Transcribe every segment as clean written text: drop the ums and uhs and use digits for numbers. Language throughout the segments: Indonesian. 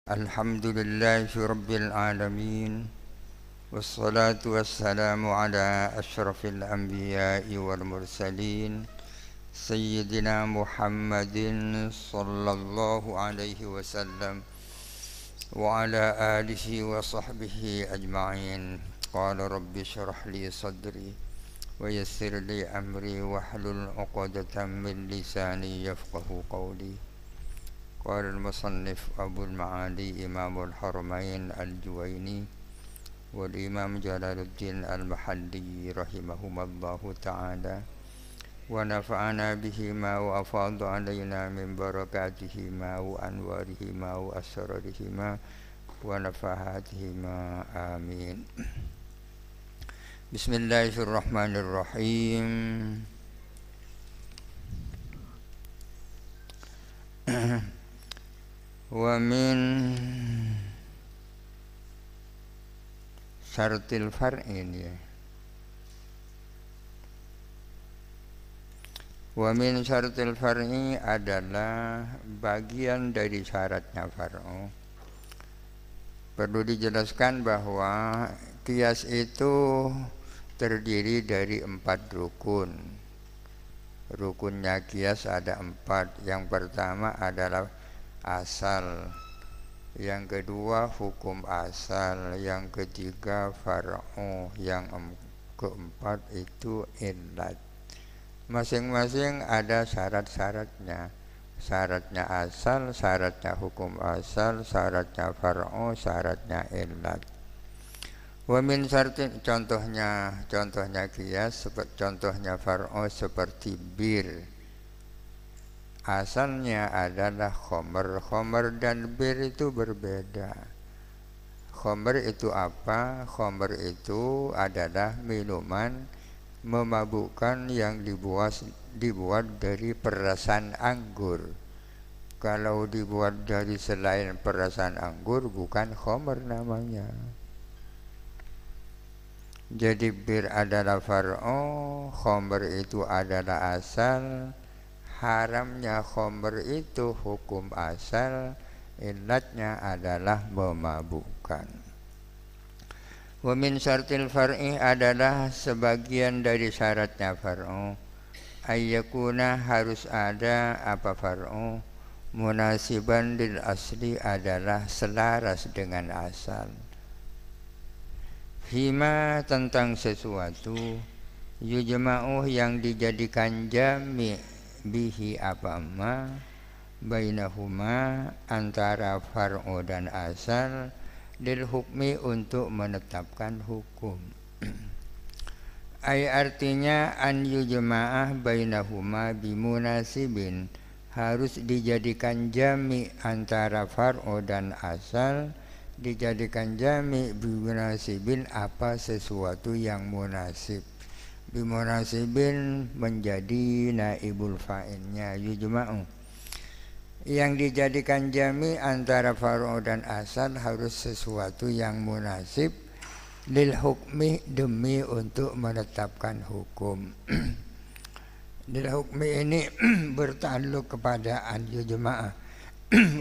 Alhamdulillahi Rabbil Alamin. Wassalatu wassalamu ala ashrafil anbiya'i wal mursalin Sayyidina Muhammadin sallallahu alaihi wasallam wa ala alihi wa sahbihi ajma'in. Qala rabbi syrah li sadri wa yassir li amri wahlul 'uqdatam min lisani yafqahu qawli. Qala al-musannif Abul Ma'ali Imamul Haramain Al-Juwaini wal Imam Jalaluddin Al-Mahalli rahimahumallahu ta'ala wa nafa'ana bihima wa afadha alaina min barakatihima wa anwarihima wa asrarihima wa nafahatihima amin. Bismillahirrahmanirrahim. Wa min syartil far'in ya. Wa min syartil far'i adalah bagian dari syaratnya far'u. Perlu dijelaskan bahwa qiyas itu terdiri dari 4 rukun. Rukunnya qiyas ada 4. Yang pertama adalah asal, yang kedua hukum asal, yang ketiga far'u, yang keempat itu illat. Masing-masing ada syarat-syaratnya. Syaratnya asal, syaratnya hukum asal, syaratnya far'u, syaratnya illat. Wa min syartin, contohnya qiyas, contohnya far'u seperti bir. Asalnya adalah khomer dan bir itu berbeda. Khomer itu apa? Khomer itu adalah minuman memabukkan yang dibuat dari perasan anggur. Kalau dibuat dari selain perasan anggur bukan khomer namanya. Jadi bir adalah far'u, khomer itu adalah asal. Haramnya khomer itu hukum asal, illatnya adalah memabukkan. Wa min syartil far'i adalah sebagian dari syaratnya far'u. Ayyakuna harus ada apa far'u? Munasiban lil asli adalah selaras dengan asal. Hima tentang sesuatu yujma'u yang dijadikan jami' bihi apa ma bainahuma antara far'u dan asal lil hukmi untuk menetapkan hukum. Ay artinya an yujma'ah bainahuma bimunasibin, harus dijadikan jami antara far'u dan asal, dijadikan jami bimunasibin apa sesuatu yang munasib. Bimunasibin menjadi naibul fa'ilnya yujma'u. Yang dijadikan jami antara far'u dan asal harus sesuatu yang munasib lil hukmi, demi untuk menetapkan hukum. Lil hukmi ini bertakluk kepada an yujma'ah.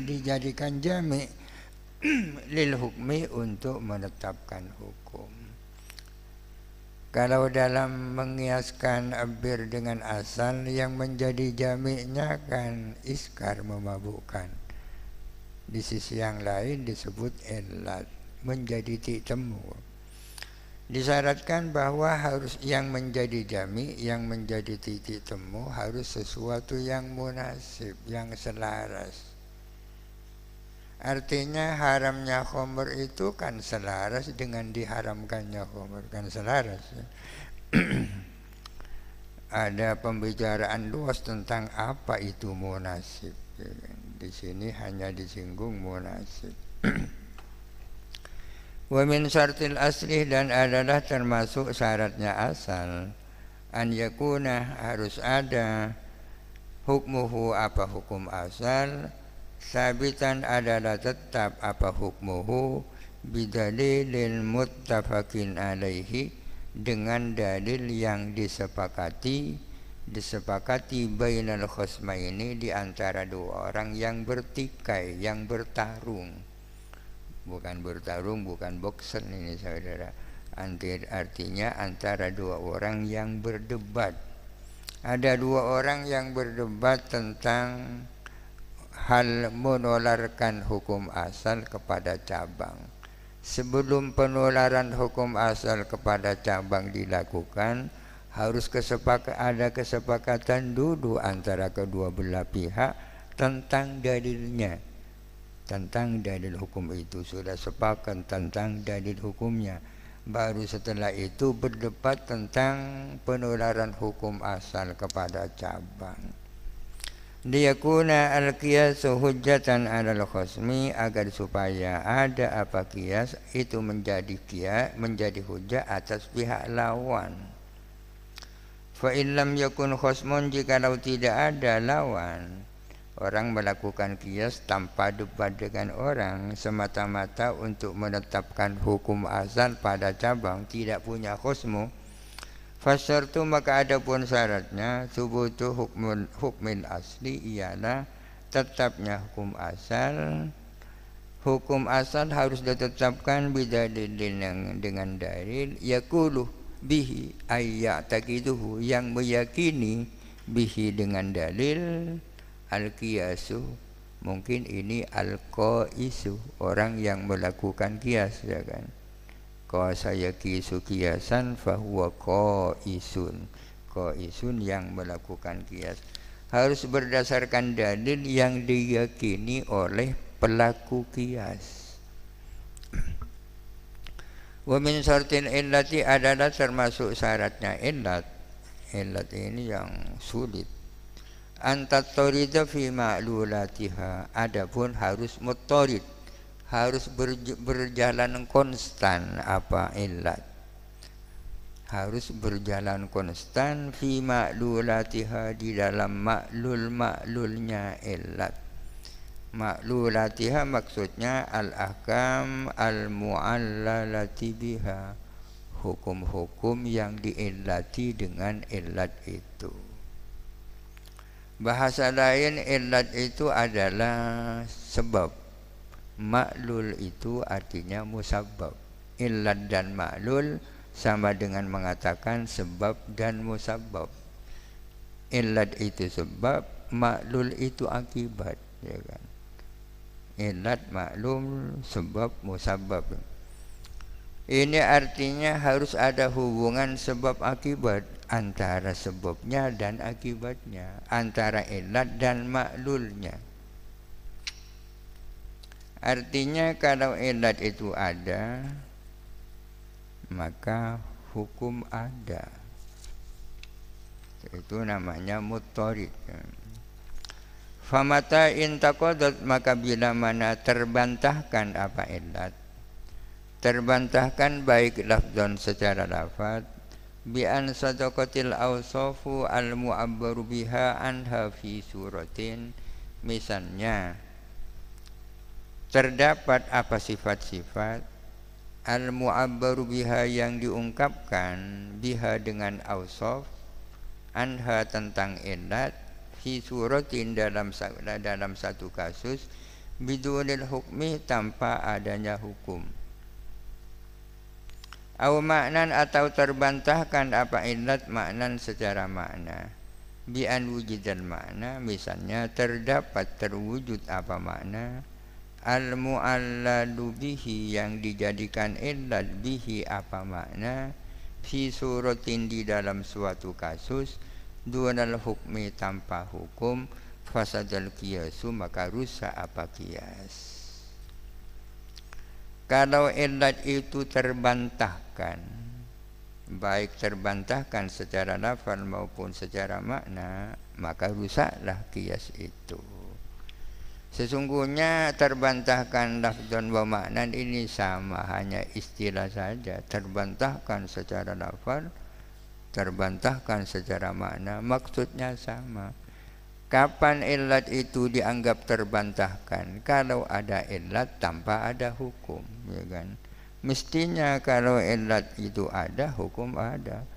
Dijadikan jami lil hukmi untuk menetapkan hukum. Kalau dalam mengiaskan bir dengan asal, yang menjadi jami'nya kan iskar, memabukkan. Di sisi yang lain disebut illat, menjadi titik temu. Disyaratkan bahwa harus yang menjadi jami', yang menjadi titik temu harus sesuatu yang munasib, yang selaras. Artinya haramnya khomer itu kan selaras dengan diharamkannya khomer, kan selaras. Ada pembicaraan luas tentang apa itu munasib. Di sini hanya disinggung munasib. Wa min syartil asli, dan adalah termasuk syaratnya asal, an yakuna harus ada hukmuhu apa hukum asal, sabitan adalah tetap apa hukmuhu bidalilil muttafaqin alaihi, dengan dalil yang disepakati bainal khosmaini, di antara dua orang yang bertikai, yang bertarung. bukan bertarung, bukan boxer ini saudara. Artinya antara dua orang yang berdebat. Ada dua orang yang berdebat tentang hal menularkan hukum asal kepada cabang. Sebelum penularan hukum asal kepada cabang dilakukan, harus ada kesepakatan dulu antara kedua belah pihak tentang dalilnya. Tentang dalil hukum itu sudah sepakat tentang dalil hukumnya. Baru setelah itu berdebat tentang penularan hukum asal kepada cabang. Liyakuna al-qiyasu hujjatan 'alal khasmi, agar supaya ada apa qiyas itu menjadi hujjah atas pihak lawan. Fa in lam yakun khasmun, jikalau tidak ada lawan, orang melakukan qiyas tanpa debat dengan orang semata-mata untuk menetapkan hukum asal pada cabang, tidak punya khusmu. Fasyartu, maka ada pun syaratnya, subutu hukmin asli, ialah tetapnya hukum asal. Hukum asal harus ditetapkan bidalilin, dengan dalil yaqulu bihi ayyataqiduhu, yang meyakini bihi dengan dalil. Al-qiyasu, mungkin ini al-qaisu, orang yang melakukan qiyas, ya kan. Qasa yaqisu qiyasan fahuwa qaisun. Qaisun yang melakukan qiyas harus berdasarkan dalil yang diyakini oleh pelaku qiyas. Wa min syartil illati, adalah termasuk syaratnya illat. Illat ini yang sulit. Antatorida fi ma'lulatiha, adapun harus muttarid, harus berjalan konstan. Apa illat? Harus berjalan konstan fi ma'lulatiha, di dalam maklulnya illat. Maklulatiha maksudnya al-ahkam al-mu'allalati biha, hukum-hukum yang diillati dengan illat itu. Bahasa lain, illat itu adalah sebab. Maklul itu artinya musabbab. Illat dan maklul sama dengan mengatakan sebab dan musabbab. Illat itu sebab, maklul itu akibat, ya kan. Illat, maklul, sebab, musabbab. Ini artinya harus ada hubungan sebab akibat antara sebabnya dan akibatnya, antara illat dan maklulnya. Artinya kalau illat itu ada, maka hukum ada. Itu namanya muttarid. Famata intaqadat, maka bila mana terbantahkan apa illat, terbantahkan baik lafzan secara lafaz, bi an sadaqatil awsafu al mu'abbaru biha anha fi suratin, misalnya terdapat apa sifat-sifat al mu'abbaru biha yang diungkapkan, biha dengan awsaf, anha tentang illat, fi suratin dalam satu kasus, bidunil hukmi tanpa adanya hukum. Au maknan, atau terbantahkan apa illat maknan secara makna, bi an wujudal makna, misalnya terwujud apa makna, al mu'allalu bihi yang dijadikan illat, bihi apa makna, fi suratin di dalam suatu kasus, dunal hukmi tanpa hukum, fasadal qiyasu maka rusak apa qiyas. Kalau illat itu terbantahkan, baik terbantahkan secara lafal maupun secara makna, maka rusaklah qiyas itu. Sesungguhnya terbantahkan lafzan wa maknan ini sama, hanya istilah saja. Terbantahkan secara lafal, terbantahkan secara makna, maksudnya sama. Kapan illat itu dianggap terbantahkan? Kalau ada illat tanpa ada hukum, ya kan? Mestinya kalau illat itu ada, hukum ada.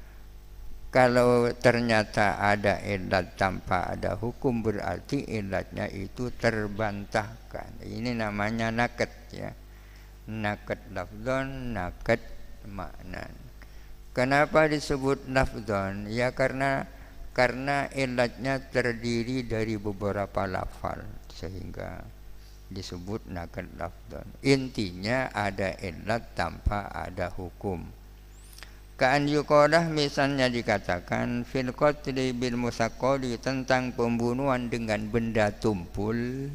Kalau ternyata ada illat tanpa ada hukum, berarti illatnya itu terbantahkan. Ini namanya naket, ya. nakat lafdhon, nakat maknan. Kenapa disebut lafdhon? Ya karena ilatnya terdiri dari beberapa lafal sehingga disebut nakat lafdhon. Intinya ada ilat tanpa ada hukum. Ka'an yuqalah misalnya dikatakan fil qatli bil musaqqali tentang pembunuhan dengan benda tumpul.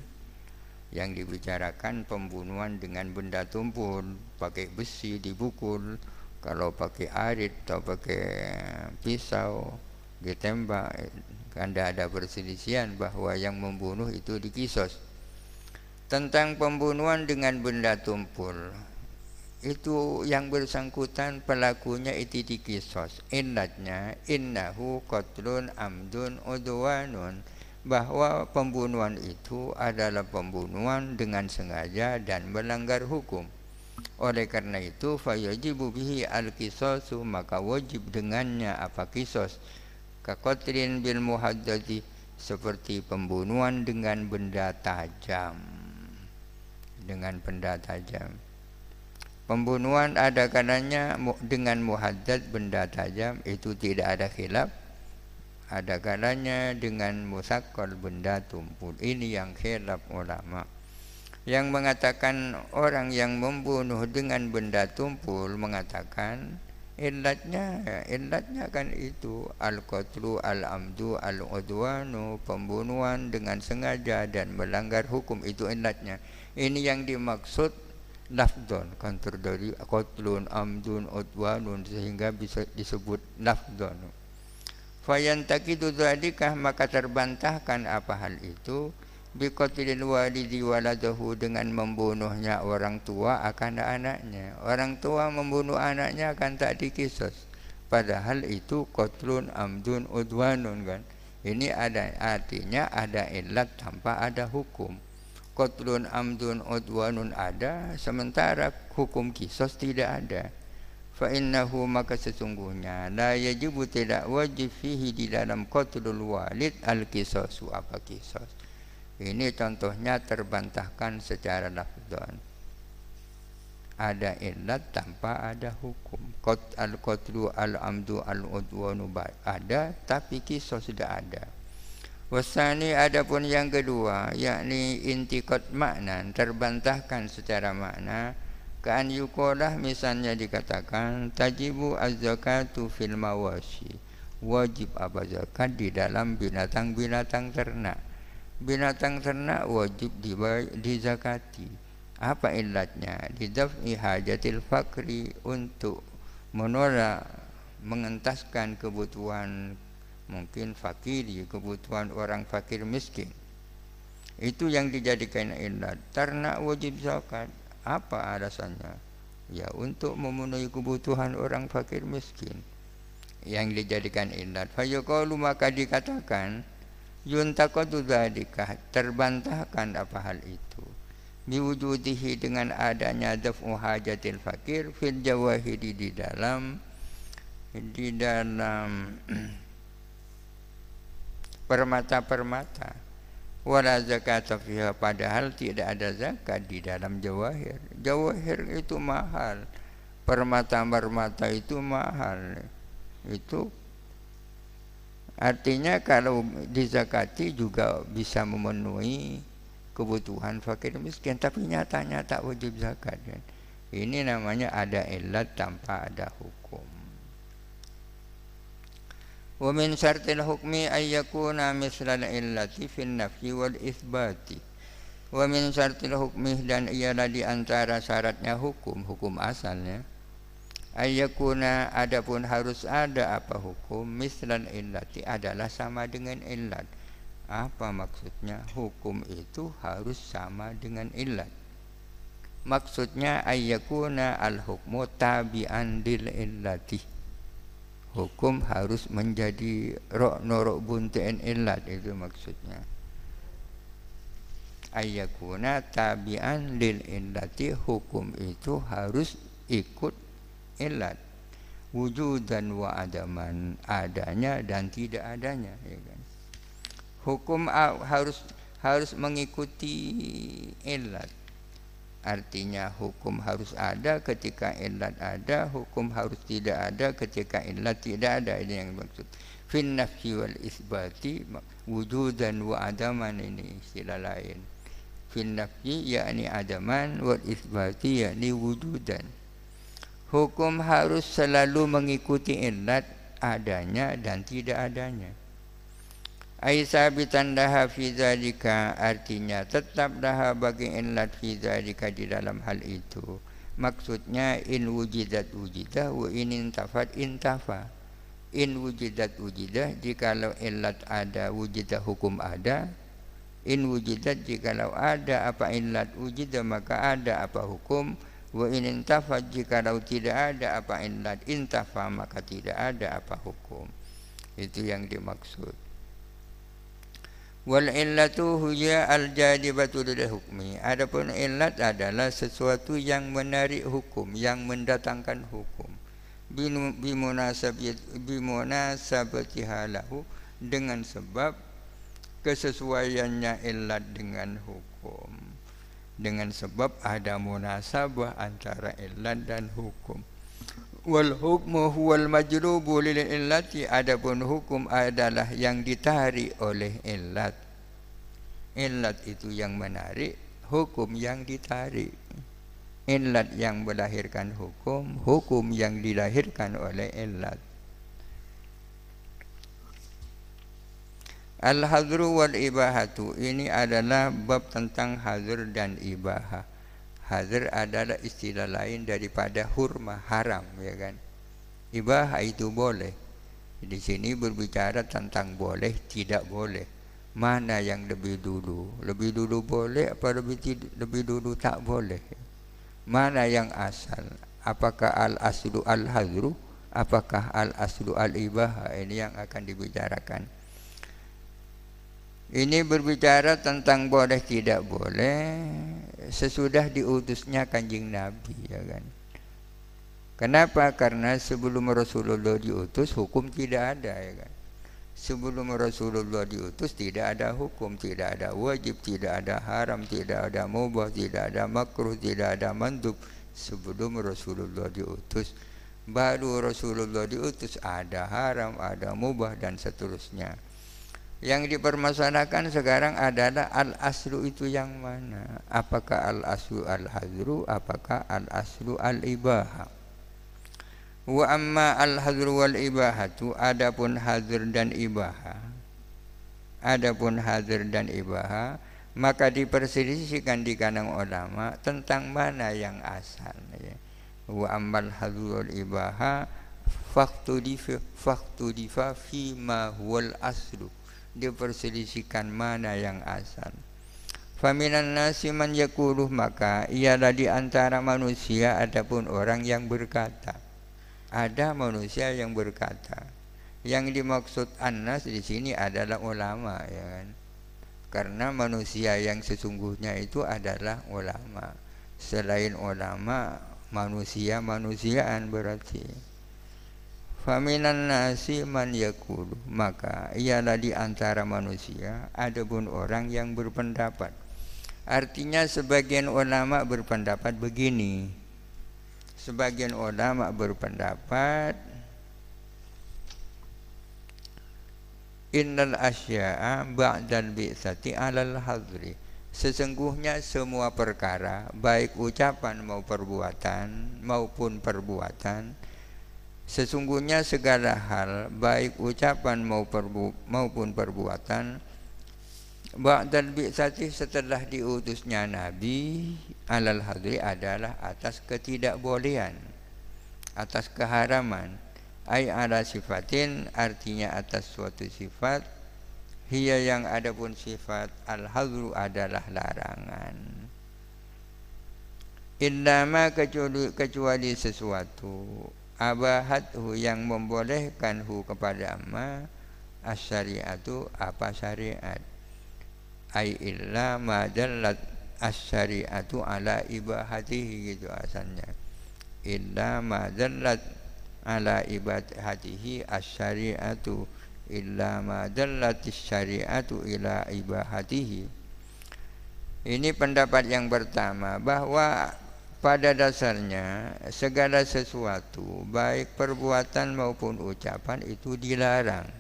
Yang dibicarakan pembunuhan dengan benda tumpul, pakai besi dipukul, kalau pakai arit atau pakai pisau ditembak, karena ada perselisihan bahwa yang membunuh itu dikisos. Tentang pembunuhan dengan benda tumpul, itu yang bersangkutan pelakunya itu dikisos. Illatnya innahu qatlun amdun udwanun, bahwa pembunuhan itu adalah pembunuhan dengan sengaja dan melanggar hukum. Oleh karena itu fayajibu bihi al-qisasu, maka wajib dengannya apa kisos. Kaqatlin bil muhaddadi, seperti pembunuhan dengan benda tajam. Dengan benda tajam. Pembunuhan ada kalanya dengan muhaddad benda tajam, itu tidak ada khilaf. Ada kalanya dengan musaqqal benda tumpul. Ini yang khilaf ulama. Yang mengatakan orang yang membunuh dengan benda tumpul mengatakan illatnya kan itu al-qatlu al-amdu al-udwanu, pembunuhan dengan sengaja dan melanggar hukum, itu illatnya. Ini yang dimaksud lafdhon, kantor dari qatlun amdun udwanun, sehingga bisa disebut lafdhon. Fayantakidu dzalika, maka terbantahkan apa hal itu, biqatlil walidi waladahu, dengan membunuhnya orang tua akan anaknya. Orang tua membunuh anaknya akan tak dikisos, padahal itu qatlun amdun udwanun kan. Ini ada artinya ada illat tanpa ada hukum. Qatlun amdun udwanun ada, sementara hukum kisos tidak ada. Fa innahu, maka sesungguhnya la yajibu, tidak wajib fihi, di dalam qatlul walid al-qisasu, apa kisos. Ini contohnya terbantahkan secara lafdhon. Ada illat tanpa ada hukum. Al-qatlu al-amdu al-udwanu ada, tapi kisos sudah ada. Wasani, adapun yang kedua, yakni intiqad maknan, terbantahkan secara makna. Ka'an yuqalah misalnya dikatakan tajibu az-zakatu fil mawashi, wajib apa zakat di dalam binatang-binatang ternak. Binatang ternak wajib dizakati. Apa illatnya? Lidaf'i hajatil fakri, untuk menolak, mengentaskan kebutuhan mungkin fakiri, kebutuhan orang fakir miskin. Itu yang dijadikan illat. Ternak wajib zakat. Apa alasannya? Ya untuk memenuhi kebutuhan orang fakir miskin, yang dijadikan illat. Fayaqalu, maka dikatakan yuntaqadu dzalika, terbantahkan apa hal itu, biwujudihi, dengan adanya daf'u hajatil fakir fil jawahiri, di dalam permata-permata. Wala zakata fiha, padahal tidak ada zakat di dalam jawahir. Jawahir itu mahal, permata-permata itu mahal. Itu artinya kalau dizakati juga bisa memenuhi kebutuhan fakir miskin, tapi nyatanya tak wajib zakat kan. Ini namanya ada illat tanpa ada hukum. Wa min syartil hukmi ay yakuna mislal illati fin nafyi wal itsbati. Wa min syartil hukmi, dan ialah di antara syaratnya hukum asalnya, ay yakuna, adapun harus ada apa hukum, mislal illati, adalah sama dengan illat. Apa maksudnya? Hukum itu harus sama dengan illat. Maksudnya ay yakuna al hukmu tabi'an lil illati, hukum harus menjadi norok buntein illat, itu maksudnya. Ayyakuna tabi'an lil illati, hukum itu harus ikut illat. Wujudan wa adaman, adanya dan tidak adanya, ya kan? Hukum harus mengikuti illat. Artinya hukum harus ada ketika illat ada, hukum harus tidak ada ketika illat tidak ada. Ini yang dimaksud. Fin nafsi wal isbati wujudan wa adaman, ini istilah lain. Fin nafsi yakni adaman, wal isbati yakni wujudan. Hukum harus selalu mengikuti illat adanya dan tidak adanya. Ai sabitan daha fi zalika, artinya tetap daha bagi illat fi zalika, di dalam hal itu. Maksudnya in wujidat wujidah wa in intafat intafa. In wujidat wujidah, jikalau illat ada wujidah hukum ada. In wujidat, jikalau ada apa illat wujidah maka ada apa hukum. Wa in intafat, jikalau tidak ada apa illat intafa maka tidak ada apa hukum. Itu yang dimaksud. Wal illatu huya al jadibatu lil hukmi. Adapun illat adalah sesuatu yang menarik hukum, yang mendatangkan hukum. Bimunasabati halahu, dengan sebab kesesuaiannya illat dengan hukum. Dengan sebab ada munasabah antara illat dan hukum. Wal hukmu huwal majlubu lil illati, adapun hukum adalah yang ditarik oleh illat. Illat itu yang menarik, hukum yang ditarik. Illat yang melahirkan hukum, hukum yang dilahirkan oleh illat. Al-hadru wal ibahatu, ini adalah bab tentang hadr dan ibahah. Hadr adalah istilah lain daripada hurma, haram, ya kan. Ibahah itu boleh. Di sini berbicara tentang boleh, tidak boleh. Mana yang lebih dulu? Lebih dulu boleh apa lebih dulu tak boleh? Mana yang asal? Apakah al-aslu al-hadru? Apakah al-aslu al-ibahah? Ini yang akan dibicarakan. Ini berbicara tentang boleh tidak boleh sesudah diutusnya Kanjeng Nabi, ya kan. Kenapa? Karena sebelum Rasulullah diutus hukum tidak ada, ya kan. Sebelum Rasulullah diutus tidak ada hukum, tidak ada wajib, tidak ada haram, tidak ada mubah, tidak ada makruh, tidak ada mandub. Sebelum Rasulullah diutus, baru Rasulullah diutus ada haram, ada mubah dan seterusnya. Yang dipermasalahkan sekarang adalah al-aslu itu yang mana? Apakah al-aslu al-hadru? Apakah al-aslu al-ibahah? Wa amma al-hadru wal ibahatu, adapun hadr dan ibahah. Adapun hadr dan ibahah, maka diperselisihkan di kalangan ulama tentang mana yang asal, ya. Wa ammal hadru wal ibahah faktudifa fi ma huwal aslu, diperselisihkan mana yang asal. Faminan nasi man yaquluh, maka ialah di antara manusia adapun orang yang berkata. Ada manusia yang berkata. Yang dimaksud annas di sini adalah ulama, ya kan. Karena manusia yang sesungguhnya itu adalah ulama. Selain ulama, manusia-manusiaan berarti. Faminan nasi man yaqulu, maka ialah di antara manusia adapun orang yang berpendapat. Artinya sebagian ulama berpendapat begini. Sebagian ulama berpendapat innal asya'a ba'dal bi'sati 'alal hadri. Sesungguhnya semua perkara, baik ucapan maupun perbuatan, sesungguhnya segala hal, baik ucapan maupun perbuatan, ba'dal bi'sati, setelah diutusnya Nabi, alal hadri, adalah atas ketidakbolehan, atas keharaman. Ai ala sifatin, artinya atas suatu sifat. Hiya, yang adapun sifat al-hadru adalah larangan. Innama, kecuali sesuatu, abahathu, yang membolehkan hu kepada amma, as-syari'atu, apa syariat. Ai illa ma dallat as-syari'atu ala ibahatihi, gitu asalnya. Illa ma dallat ala ibahatihi as-syari'atu, illa ma dallat as-syari'atu ila ibahatihi. Ini pendapat yang pertama, bahwa pada dasarnya segala sesuatu baik perbuatan maupun ucapan itu dilarang,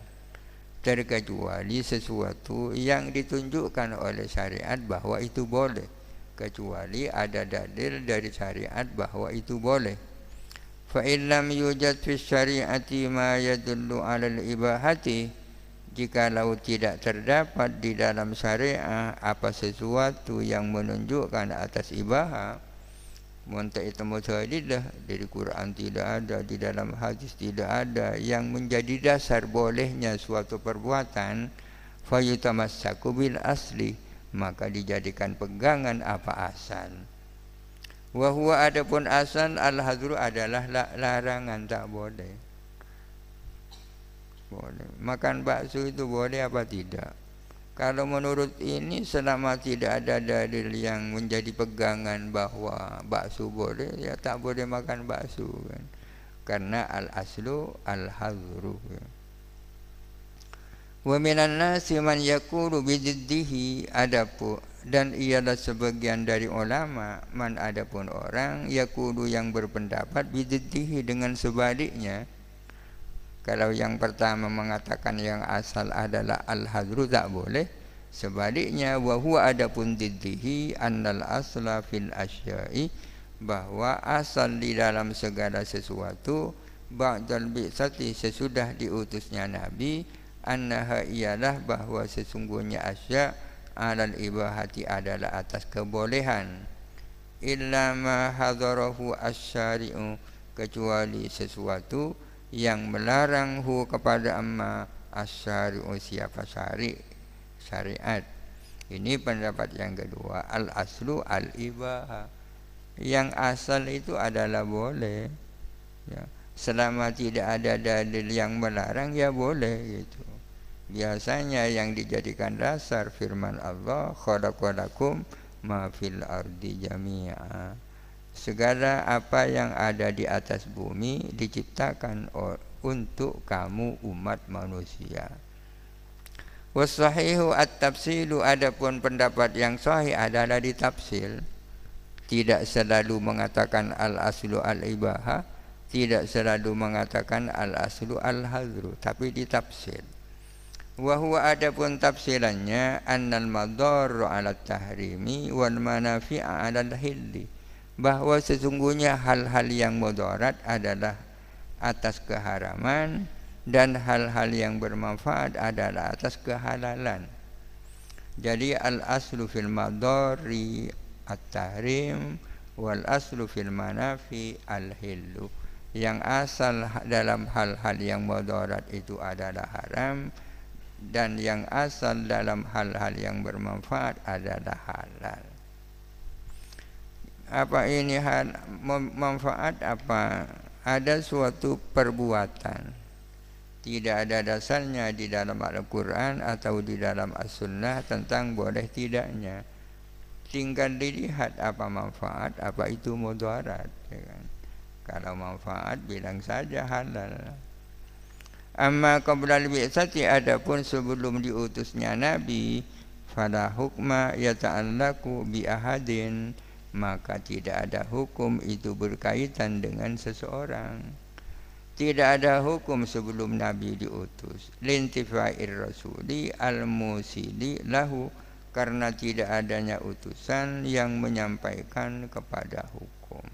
terkecuali sesuatu yang ditunjukkan oleh syariat bahwa itu boleh, kecuali ada dalil dari syariat bahwa itu boleh. Fa in lam yujad fi syari'ati ma yadullu 'ala al-ibahati, jikalau tidak terdapat di dalam syariah apa sesuatu yang menunjukkan atas ibaha, muntah itu mutahadilah, dari Quran tidak ada, di dalam hadis tidak ada yang menjadi dasar bolehnya suatu perbuatan, fayutamassaku bil asli, maka dijadikan pegangan apa asal. Wa huwa adapun asal al-hadru adalah larangan, tak boleh. Boleh. Makan bakso itu boleh apa tidak? Kalau menurut ini, selama tidak ada dalil yang menjadi pegangan bahwa bakso boleh, ya tak boleh makan bakso kan. Karena al-aslu al-hadru. Wa minan nasi man yaqulu bididdihi, adapun dan ialah sebagian dari ulama, man adapun orang, yaqulu yang berpendapat bididdihi dengan sebaliknya. Kalau yang pertama mengatakan yang asal adalah al-hadru, tak boleh. Sebaliknya, wa huwa adapun diddihi annal asla fil asya'i, bahwa asal di dalam segala sesuatu ba'dal bi'sati, sesudah diutusnya Nabi, annaha ialah bahwa sesungguhnya asya' alal ibahati adalah atas kebolehan, illa ma hadarahu asyari'u, kecuali sesuatu yang melarang kepada amma asyari'u, siapa syariat. Ini pendapat yang kedua, al aslu al ibaha, yang asal itu adalah boleh ya. Selama tidak ada dalil yang melarang, ya boleh gitu. Biasanya yang dijadikan dasar firman Allah, khalaqalakum ma fil ardi jami'a, segala apa yang ada di atas bumi diciptakan untuk kamu umat manusia. Wasahihu at-tafsilu, adapun pendapat yang sahih adalah ditafsil. Tidak selalu mengatakan al-aslu al-ibaha, tidak selalu mengatakan al-aslu al-hadru, tapi ditafsil. Wa huwa adapun tafsilannya, annal madarru 'ala tahrimi wal manafi'a 'ala al-hilli, bahwa sesungguhnya hal-hal yang mudarat adalah atas keharaman dan hal-hal yang bermanfaat adalah atas kehalalan. Jadi al-aslu fil madari at-tahrim wal aslu fil manafi al-hillu. Yang asal dalam hal-hal yang mudarat itu adalah haram, dan yang asal dalam hal-hal yang bermanfaat adalah halal. Apa ini manfaat? Apa? Ada suatu perbuatan tidak ada dasarnya di dalam Al-Quran atau di dalam As-Sunnah tentang boleh tidaknya, tinggal dilihat apa manfaat, apa itu mudarat ya kan? Kalau manfaat bilang saja halal. Amma qabla al-bi'tsati, adapun sebelum diutusnya Nabi, fala hukma yata'allaku bi ahadin, maka tidak ada hukum itu berkaitan dengan seseorang. Tidak ada hukum sebelum Nabi diutus. Lintifa'ir rasuli al-musili lahu, karena tidak adanya utusan yang menyampaikan kepada hukum.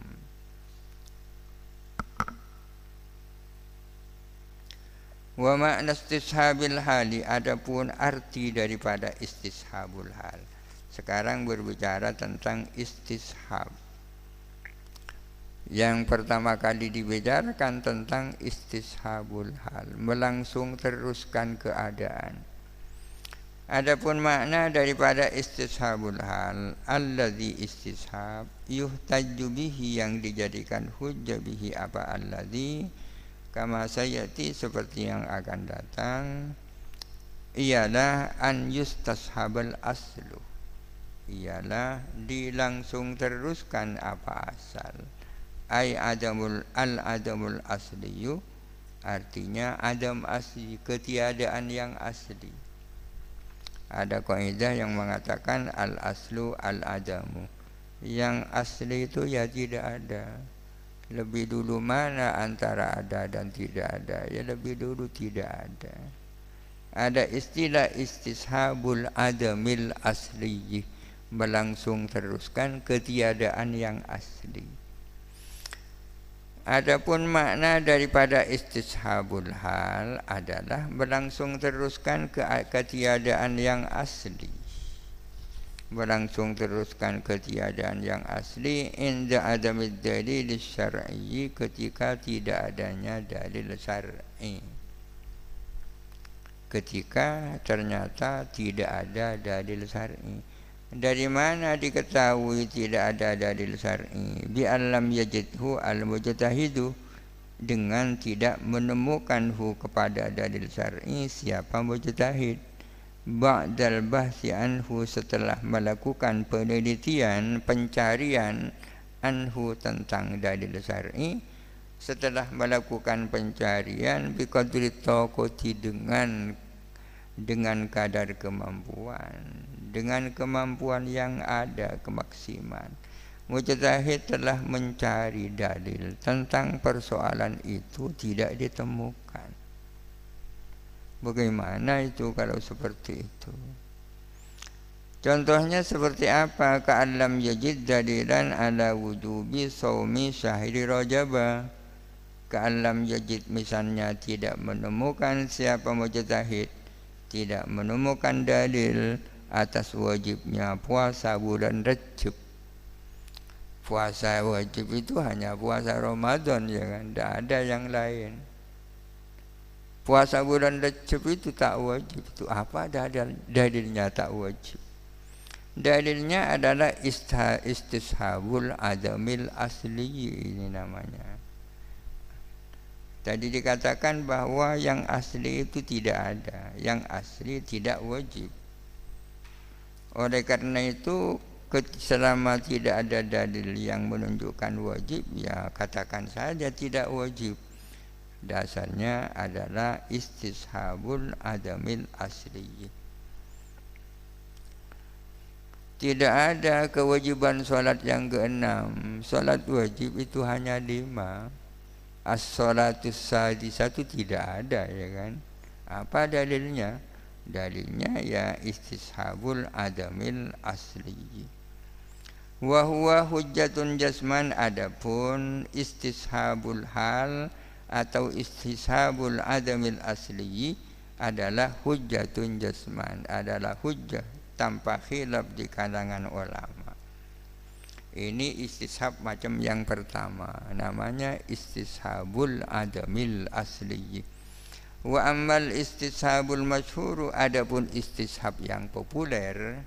Wa ma'na istishabil hali, adapun arti daripada istishabul hal. Sekarang berbicara tentang istishab. Yang pertama kali dibicarakan tentang istishabul hal, melangsung teruskan keadaan. Adapun makna daripada istishabul hal, alladzi istishab yuhtajju bihi, yang dijadikan hujjah bihi apa alladzi, kama sayati, seperti yang akan datang, ialah an yustashabal aslu, ialah dilangsung teruskan apa asal. Ai adamul asliyu, artinya adam asli, ketiadaan yang asli. Ada kaidah yang mengatakan al aslu al adamu. Yang asli itu ya tidak ada. Lebih dulu mana antara ada dan tidak ada? Ya lebih dulu tidak ada. Ada istilah istishabul adamil asli, berlangsung teruskan ketiadaan yang asli. Adapun makna daripada istishabul hal adalah berlangsung teruskan ketiadaan yang asli. Berlangsung teruskan ketiadaan yang asli inda adamid dalil syar'i, ketika tidak adanya dalil syar'i. Ketika ternyata tidak ada dalil syar'i. Dari mana diketahui tidak ada dalil syar'i? Bi alam yajidhu al-mujtahidu, dengan tidak menemukan kepada dalil syar'i siapa mujtahid. Ba'dal bahsi anhu, setelah melakukan penelitian, pencarian anhu tentang dalil syar'i, setelah melakukan pencarian biqadri taqati, dengan kadar kemampuan, dengan kemampuan yang ada, kemaksiman. Mujtahid telah mencari dalil tentang persoalan itu, tidak ditemukan. Bagaimana itu kalau seperti itu? Contohnya seperti apa? Ka'allam yajid dalilan ala wujubi shaumi syahri Rajab. Ka'allam yajid, misalnya tidak menemukan siapa mujtahid, tidak menemukan dalil atas wajibnya puasa bulan Rajab. Puasa wajib itu hanya puasa Ramadan, ya kan? Tidak ada yang lain. Puasa bulan Rajab itu tak wajib. Itu apa dalilnya tak wajib? Dalilnya adalah istishabul adamil asli, ini namanya. Tadi dikatakan bahwa yang asli itu tidak ada, yang asli tidak wajib. Oleh karena itu, selama tidak ada dalil yang menunjukkan wajib, ya katakan saja tidak wajib. Dasarnya adalah istishabul adamil asli. Tidak ada kewajiban solat yang keenam. Solat wajib itu hanya 5. As-sholatus sadisatu tidak ada, ya kan? Apa dalilnya? Dalilnya ya istishabul adamil asli. Wa huwa hujjatun jasman, adapun istishabul hal atau istishabul adamil asli adalah hujjatun jasman, adalah hujjah tanpa khilaf di kalangan ulama. Ini istishab macam yang pertama, namanya istishabul adamil asli. Wa ammal istishabul masyhur, adapun istishab yang populer.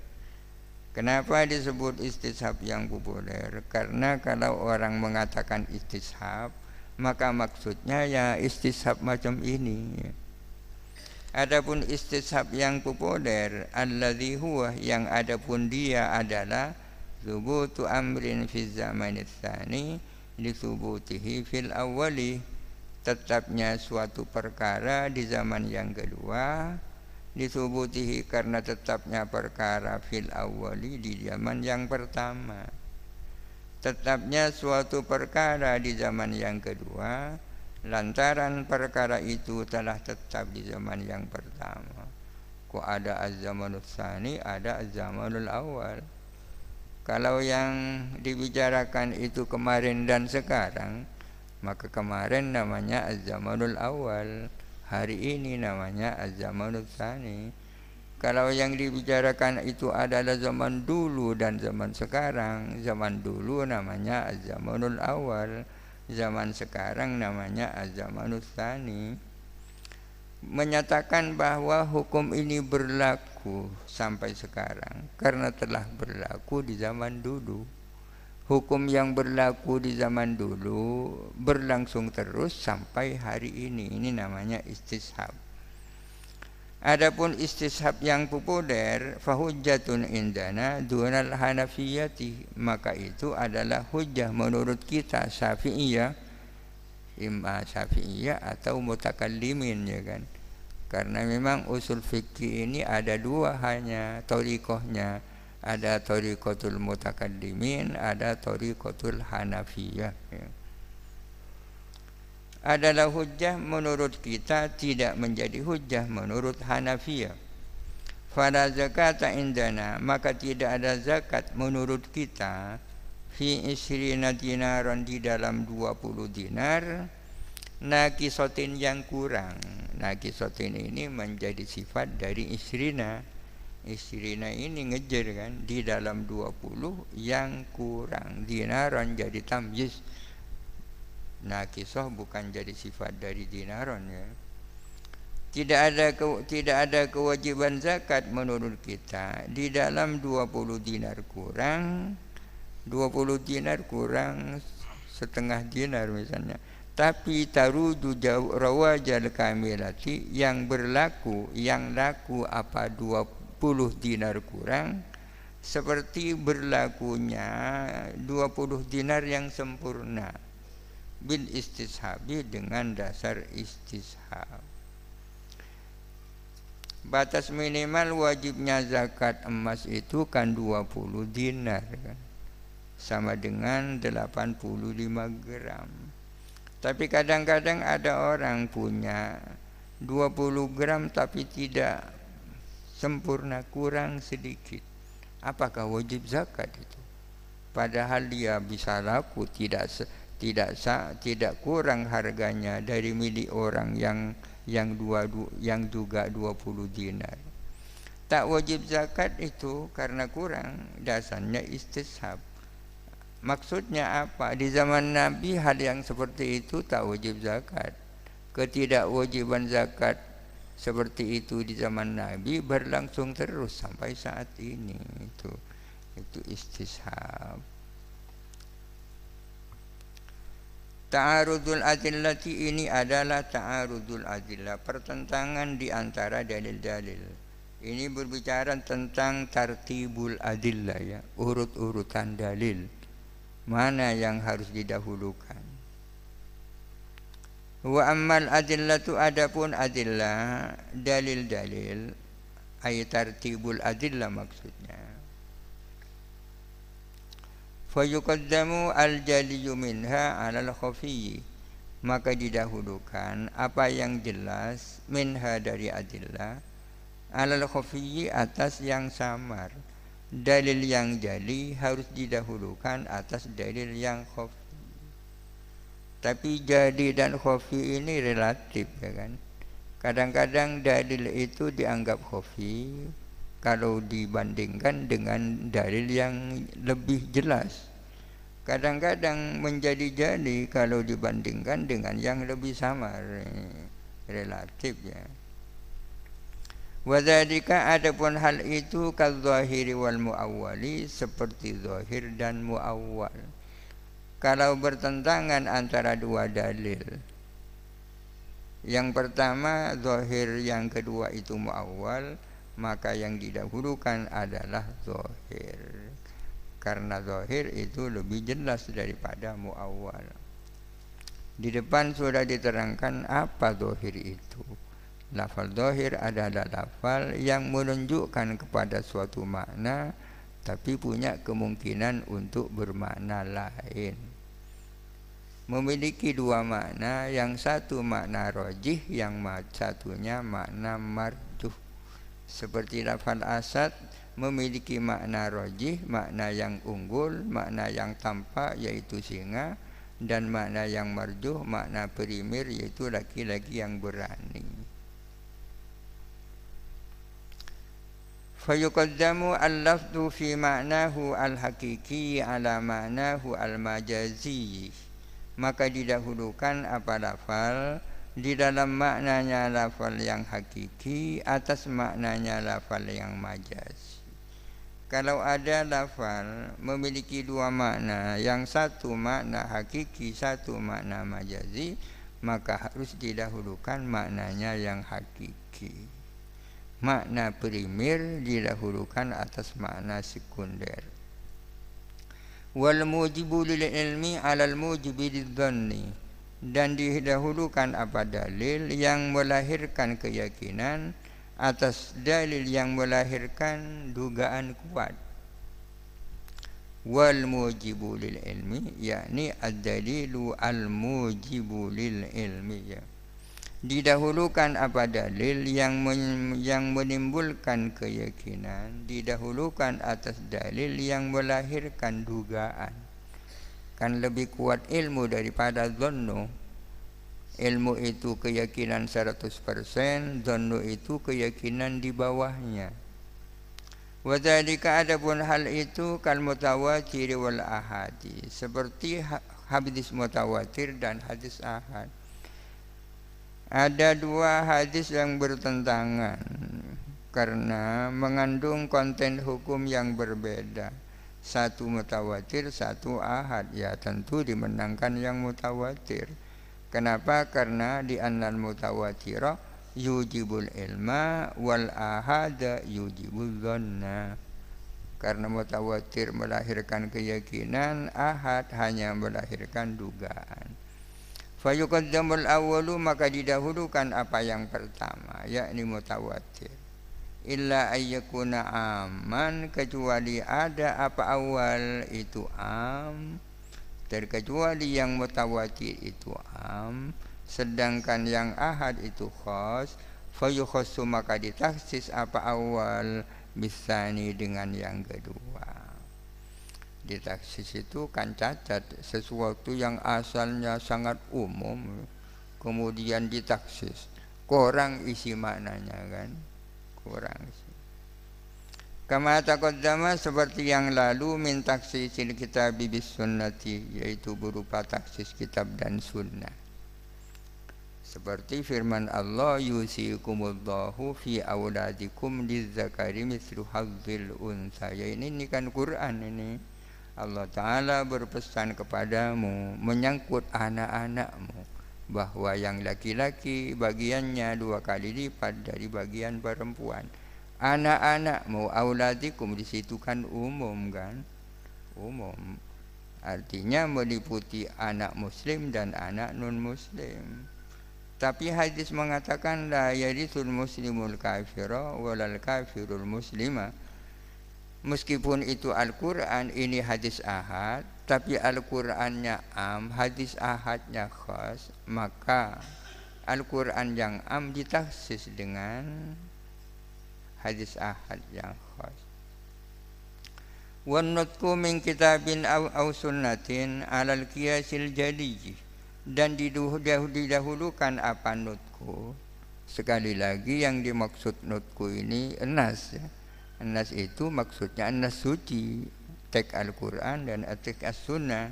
Kenapa disebut istishab yang populer? Karena kalau orang mengatakan istishab, maka maksudnya ya istishab macam ini. Adapun istishab yang populer, alladzi huwa, yang adapun dia adalah thubutu amrin fi zamanit tsani li thubutihi fil awwali, tetapnya suatu perkara di zaman yang kedua, li thubutihi, karena tetapnya perkara fil awwali, di zaman yang pertama. Tetapnya suatu perkara di zaman yang kedua lantaran perkara itu telah tetap di zaman yang pertama. Kok ada az-zamanul tsani, ada az-zamanul awal. Kalau yang dibicarakan itu kemarin dan sekarang, maka kemarin namanya az-zamanul awal, hari ini namanya az-zamanul tsani. Kalau yang dibicarakan itu adalah zaman dulu dan zaman sekarang, zaman dulu namanya az-zamanul awal, zaman sekarang namanya az-zamanul tsani. Menyatakan bahwa hukum ini berlaku sampai sekarang karena telah berlaku di zaman dulu. Hukum yang berlaku di zaman dulu berlangsung terus sampai hari ini. Ini namanya istishab. Adapun istishab yang populer, fahujjatun indana dunal hanafiyati, maka itu adalah hujjah menurut kita Syafi'iyah, imma Syafi'iyah atau mutakallimin, ya kan. Karena memang usul fikih ini ada dua hanya thariqahnya. Ada thariqatul mutakaddimin, ada thariqatul hanafiyah. Ya. Adalah hujjah menurut kita, tidak menjadi hujjah menurut Hanafiyah. Fala zakata indana, maka tidak ada zakat menurut kita fi isrina dinaran, di dalam 20 dinar, naqisatin yang kurang. Naqisatin ini menjadi sifat dari isrina. Isrina ini ngejar kan, di dalam 20 yang kurang. Dinaran jadi tamyiz. Naqisah bukan jadi sifat dari dinaran ya. Tidak ada kewajiban zakat menurut kita di dalam 20 dinar kurang. 20 dinar kurang setengah dinar misalnya. Tapi tarudu rawajal kamilati, yang berlaku, yang laku apa 20 dinar kurang, seperti berlakunya 20 dinar yang sempurna, bil istishabi, dengan dasar istishab. Batas minimal wajibnya zakat emas itu kan 20 dinar kan, sama dengan 85 gram. Tapi kadang-kadang ada orang punya 20 gram tapi tidak sempurna, kurang sedikit. Apakah wajib zakat itu? Padahal dia bisa laku, tidak kurang harganya dari milik orang yang juga 20 dinar. Tak wajib zakat itu karena kurang, dasarnya istishab. Maksudnya apa? Di zaman Nabi hal yang seperti itu tak wajib zakat. Ketidakwajiban zakat seperti itu di zaman Nabi berlangsung terus sampai saat ini. Itu istishab. Ta'arudul adillati, ini adalah ta'arudul adillah, pertentangan di antara dalil-dalil. Ini berbicara tentang tartibul adillah ya, urut-urutan dalil. Mana yang harus didahulukan. Wa ammal adillatu, adapun adillah, dalil-dalil, ay tartibul adillah maksudnya. Fayuqaddamu al-jaliyu minha 'alal khafiyyi, maka didahulukan apa yang jelas, minha dari adillah, 'alal khafiyyi atas yang samar. Dalil yang jali harus didahulukan atas dalil yang khafi. Tapi jali dan khafi ini relatif ya kan. Kadang-kadang dalil itu dianggap khafi kalau dibandingkan dengan dalil yang lebih jelas. Kadang-kadang menjadi jali kalau dibandingkan dengan yang lebih samar, relatif ya. Wadzalika, adapun hal itu kadzahiri wal muawwali, seperti zahir dan muawwal. Kalau bertentangan antara dua dalil, yang pertama zahir, yang kedua itu muawwal, maka yang didahulukan adalah zahir. Karena zahir itu lebih jelas daripada muawwal. Di depan sudah diterangkan apa zahir itu. Lafal zahir adalah lafal yang menunjukkan kepada suatu makna tapi punya kemungkinan untuk bermakna lain. Memiliki dua makna, yang satu makna rajih, yang satunya makna marjuh. Seperti lafal asad memiliki makna rajih, makna yang unggul, makna yang tampak yaitu singa, dan makna yang marjuh, makna primir yaitu laki-laki yang berani. Fayuqaddamu al-lafdu fi ma'nahu al-haqiqi ala ma'nahu al-majazi, maka didahulukan apa lafal di dalam maknanya lafal yang hakiki atas maknanya lafal yang majazi. Kalau ada lafal memiliki dua makna, yang satu makna hakiki, satu makna majazi, maka harus didahulukan maknanya yang hakiki. Makna primer didahulukan atas makna sekunder. Wal mujibu lil ilmi 'alal mujibi lidzanni, dan didahulukan apa dalil yang melahirkan keyakinan atas dalil yang melahirkan dugaan kuat. Wal mujibu lil ilmi, yakni ad-dalilu al mujibu lil ilmi, ya. Didahulukan apa dalil yang menimbulkan keyakinan, didahulukan atas dalil yang melahirkan dugaan. Kan lebih kuat ilmu daripada dhannu. Ilmu itu keyakinan 100%, dhannu itu keyakinan di bawahnya. Wa dzalika, adapun hal itu kal mutawatir wal ahadi, seperti hadis mutawatir dan hadis ahad. Ada dua hadis yang bertentangan karena mengandung konten hukum yang berbeda. Satu mutawatir, satu ahad. Ya tentu dimenangkan yang mutawatir. Kenapa? Karena di annal mutawatira yujibul ilma wal ahada yujibul dhanna. Karena mutawatir melahirkan keyakinan, ahad hanya melahirkan dugaan. Fayuqaddamul awwalu, maka didahulukan apa yang pertama, yakni mutawatir. Illa ayyakuna aman, kecuali ada apa awal itu am, terkecuali yang mutawatir itu am, sedangkan yang ahad itu khas. Fayukhassu, maka ditaksis apa awal bisani dengan yang kedua. Ditaksis itu kan cacat, sesuatu yang asalnya sangat umum kemudian ditaksis, kurang isi maknanya kan, kurang isi. Kama taqaddama, seperti yang lalu, min taksisil kitab bis sunnati, yaitu berupa taksis kitab dan sunnah. Seperti firman Allah, yusikumullahu fi auladikum lizzakari mislu hadzil unsayain. Ini kan Quran ini. Allah Ta'ala berpesan kepadamu menyangkut anak-anakmu, bahwa yang laki-laki bagiannya 2 kali lipat dari bagian perempuan. Anak-anakmu, auladikum, di situ kan umum kan, umum, artinya meliputi anak muslim dan anak non muslim. Tapi hadis mengatakan la yarithul muslimul kafira walal kafirul muslima. Meskipun itu Al-Quran, ini hadis ahad, tapi Al-Qurannya am, hadis ahadnya khas, maka Al-Quran yang am ditaksis dengan hadis ahad yang khas. Wan nutqu min kitabin aw sunnatin alal qiyasil jali, dan didahulukan apa nutqu. Sekali lagi yang dimaksud nutqu ini nas, ya. Nas itu maksudnya nas suci, teks Al-Quran dan teks As-Sunnah.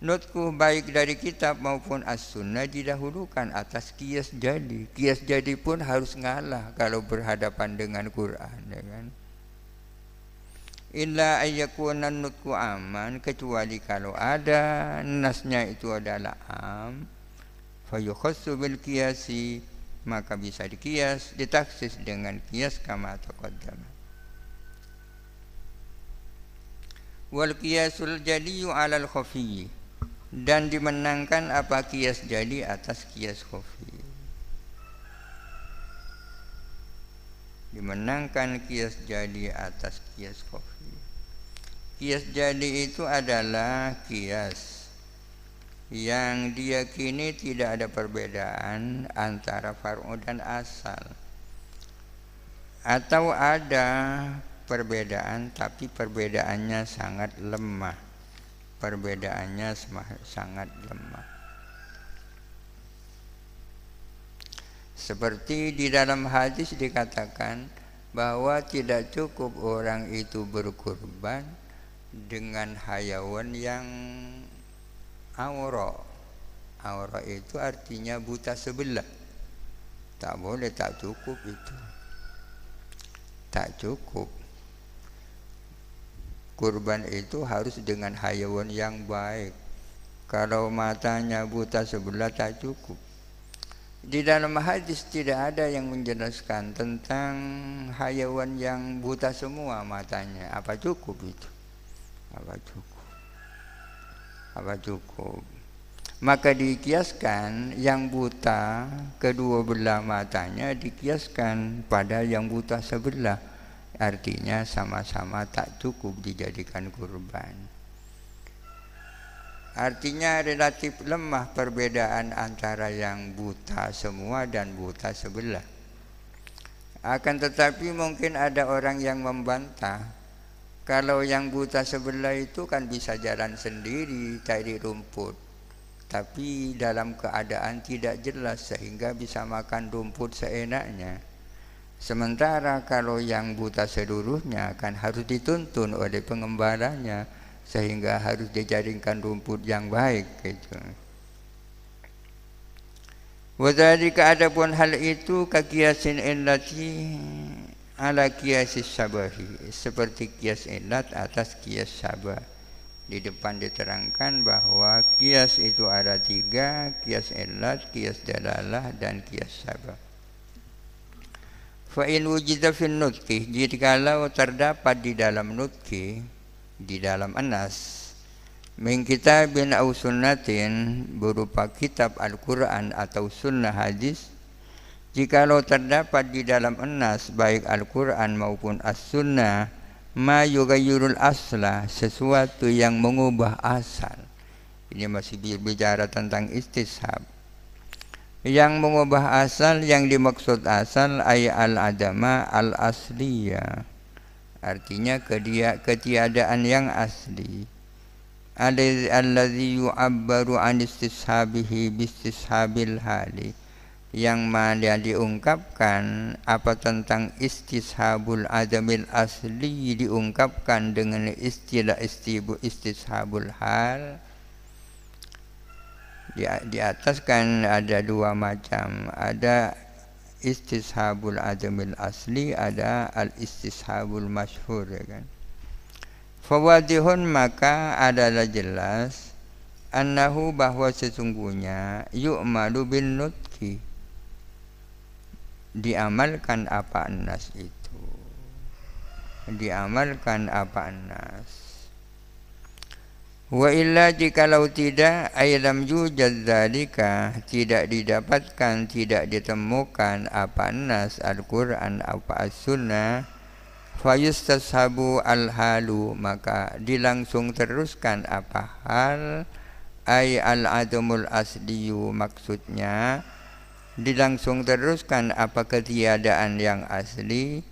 Nutku baik dari kitab maupun As-Sunnah didahulukan atas qiyas jadi. Qiyas jadi pun harus ngalah kalau berhadapan dengan Quran, ya kan? Illa ayyakuna nutku aman, kecuali kalau ada nasnya itu adalah am, fayukhassu bil qiyasi, maka bisa dikias, ditaksis dengan kias kama taqaddama. Wal qiyasul jaliyu 'alal khafi, dan dimenangkan apa kias jali atas kias khafi. Dimenangkan kias jali atas kias khafi. Kias jali itu adalah kias yang diyakini tidak ada perbedaan antara far'u dan asal, atau ada perbedaan tapi perbedaannya sangat lemah, perbedaannya sangat lemah. Seperti di dalam hadis dikatakan bahwa tidak cukup orang itu berkurban dengan hayawan yang awra. Awra itu artinya buta sebelah. Tak boleh, tak cukup itu. Tak cukup. Kurban itu harus dengan hayawan yang baik. Kalau matanya buta sebelah tak cukup. Di dalam hadis tidak ada yang menjelaskan tentang hayawan yang buta semua matanya. Apa cukup itu? Apa cukup? Apa cukup? Maka dikiaskan yang buta kedua belah matanya dikiaskan pada yang buta sebelah. Artinya sama-sama tak cukup dijadikan kurban. Artinya relatif lemah perbedaan antara yang buta semua dan buta sebelah. Akan tetapi mungkin ada orang yang membantah, kalau yang buta sebelah itu kan bisa jalan sendiri cari rumput, tapi dalam keadaan tidak jelas sehingga bisa makan rumput seenaknya. Sementara kalau yang buta seluruhnya kan harus dituntun oleh pengembalanya sehingga harus dijaringkan rumput yang baik gitu. Wadhalika adapun hal itu kaqiyasin illati ala qiyasis sabahi, seperti qiyas illat atas qiyas sabah. Di depan diterangkan bahwa qiyas itu ada 3, qiyas illat, qiyas dalalah dan qiyas sabah. Fa in wujida fin nutqi, jikalau terdapat di dalam nutqi, di dalam anas, min kitabin au sunnatin, berupa kitab Al-Quran atau sunnah hadis, jikalau terdapat di dalam anas baik Al-Quran maupun as-sunnah, ma yughayyirul asla, sesuatu yang mengubah asal. Ini masih bicara tentang istishab. Yang mengubah asal, yang dimaksud asal ay al-adama al-asliyah, artinya ketiadaan yang asli. Alladzi yu'abbaru an istishabihi bistishabil hali, yang mana diungkapkan apa tentang istishabul adamil asli diungkapkan dengan istilah istishabul hal. Di atas kan ada 2 macam, ada istishabul adamil asli, ada al istishabul masyhur, ya kan. Fawadihun, maka adalah jelas, annahu, bahwa sesungguhnya yu'malu bin nutki, diamalkan apa anas itu, diamalkan apa anas. Wa illa, jikalau tidak, aylam yujad dzalika, tidak didapatkan, tidak ditemukan apa anas Al-Quran apa as-sunnah, fayustashabu al-halu, maka dilangsung teruskan apa hal, ay al-adamul asliyu, maksudnya dilangsung teruskan apa ketiadaan yang asli,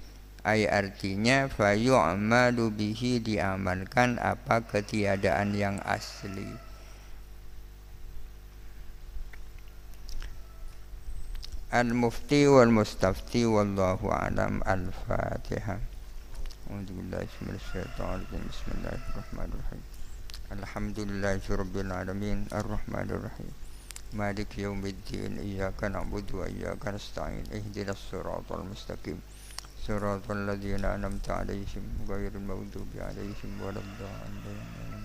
ay artinya fayu'malu bihi, diamalkan apa ketiadaan yang asli. Al-mufti wal mustafti wallahu a'lam. Al-Fatihah. A'udzubillahi minasyaitonir rajim. Bismillahirrahmanirrahim. Alhamdulillahirabbil alamin arrahmanir rahim maliki yaumiddin iyyaka na'budu wa iyyaka nasta'in ihdinas siratal mustaqim siratal ladzina an'amta 'alaihim ghairil maghdubi 'alaihim waladdallin.